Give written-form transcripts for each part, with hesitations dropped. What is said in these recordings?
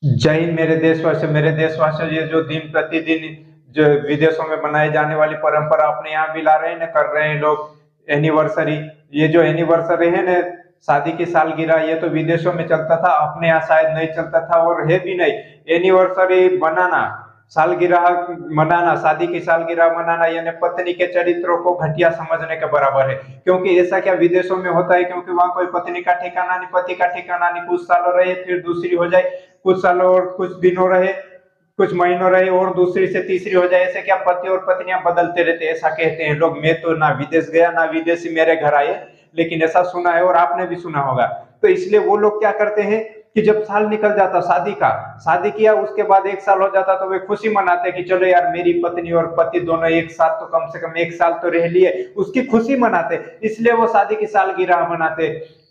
जय हिंद मेरे देशवासियों, ये जो दिन प्रतिदिन जो विदेशों में बनाई जाने वाली परंपरा अपने यहाँ भी ला रहे हैं ना, कर रहे हैं लोग एनिवर्सरी। ये जो एनिवर्सरी है ना, शादी की सालगिरह, ये तो विदेशों में चलता था, अपने यहाँ शायद नहीं चलता था और है भी नहीं। एनिवर्सरी बनाना, सालगिरह मनाना, शादी की सालगिरह मनाना यानी पत्नी के चरित्रों को घटिया समझने के बराबर है। क्योंकि ऐसा क्या विदेशों में होता है, क्योंकि वहां कोई पत्नी का ठिकाना नहीं, पति का ठिकाना नहीं, कुछ सालों रहे फिर दूसरी हो जाए, कुछ सालों और कुछ दिनों रहे, कुछ महीनों रहे और दूसरी से तीसरी हो जाए। ऐसे क्या पति और पत्नियां बदलते रहते हैं, ऐसा कहते हैं लोग। मैं तो ना विदेश गया ना विदेशी मेरे घर आए, लेकिन ऐसा सुना है और आपने भी सुना होगा। तो इसलिए वो लोग क्या करते हैं कि जब साल निकल जाता शादी का, शादी किया उसके बाद एक साल हो जाता, तो वे खुशी मनाते कि चलो यार मेरी पत्नी और पति दोनों एक साथ, तो कम से कम एक साल तो रह लिए, उसकी खुशी मनाते। इसलिए वो शादी की सालगिरह मनाते,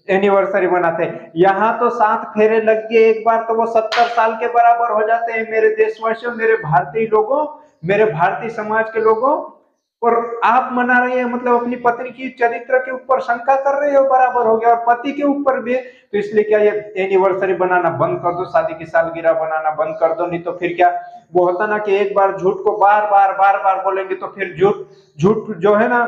एनिवर्सरी मनाते। यहाँ तो 7 फेरे लग गए एक बार तो वो 70 साल के बराबर हो जाते हैं मेरे देशवासियों, मेरे भारतीय लोगों, मेरे भारतीय समाज के लोगों। और आप मना रहे हैं, मतलब अपनी पत्नी की चरित्र के ऊपर शंका कर रहे हो, बराबर हो गया, और पति के ऊपर भी। तो इसलिए क्या ये एनिवर्सरी बनाना बंद कर दो, शादी की सालगिरह बनाना बंद कर दो, नहीं तो फिर क्या वो होता ना कि एक बार झूठ को बार बार बोलेंगे तो फिर झूठ झूठ जो है ना,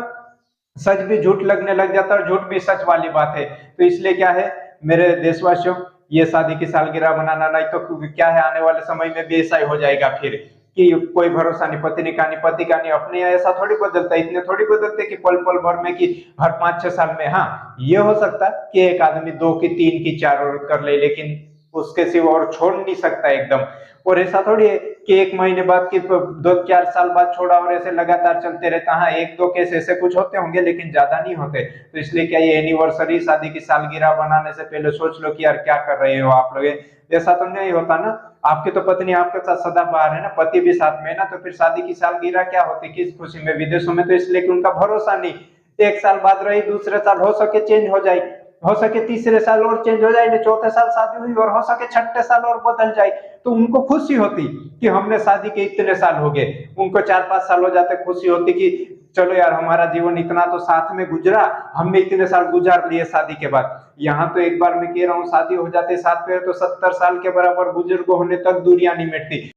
सच भी झूठ लगने लग जाता है और झूठ भी सच वाली बात है। तो इसलिए क्या है मेरे देशवासियों, ये शादी की सालगिरह मनाना, नहीं तो क्या है आने वाले समय में भी ऐसा ही हो जाएगा फिर, कि कोई भरोसा नहीं, पत्नी का नहीं, पति का नहीं। अपने यहाँ ऐसा थोड़ी बदलता है, इतने थोड़ी बदलते कि पल पल भर में, कि हर 5-6 साल में। हाँ, ये हो सकता है कि एक आदमी 2 की 3 की 4 औरत कर ले, लेकिन उसके सिवा और छोड़ नहीं सकता एकदम। और ऐसा थोड़ी है कि 1 महीने बाद की 2-4 साल बाद छोड़ा और ऐसे लगातार चलते रहता। हाँ, 1-2 केस ऐसे कुछ होते होंगे, लेकिन ज्यादा नहीं होते। तो इसलिए क्या ये एनिवर्सरी, शादी की सालगिरह बनाने से पहले सोच लो कि यार क्या कर रहे हो आप लोग। ऐसा तो नहीं होता ना, आपकी तो पत्नी आपके साथ सदा बाहर है ना, पति भी साथ में है ना, तो फिर शादी की सालगिरह क्या होती, किस खुशी में। विदेशों में तो इसलिए कि उनका भरोसा नहीं, 1 साल बाद रही, दूसरे साल हो सके चेंज हो जाए, हो सके तीसरे साल और चेंज हो जाए, चौथे साल शादी हुई और हो सके छठे साल और बदल जाए। तो उनको खुशी होती कि हमने शादी के इतने साल हो गए, उनको 4-5 साल हो जाते, खुशी होती कि चलो यार हमारा जीवन इतना तो साथ में गुजरा, हमने इतने साल गुजार लिए शादी के बाद। यहाँ तो एक बार मैं कह रहा हूँ शादी हो जाते साथ में तो 70 साल के बराबर बुजुर्ग होने तक दूरियां नहीं मिटती।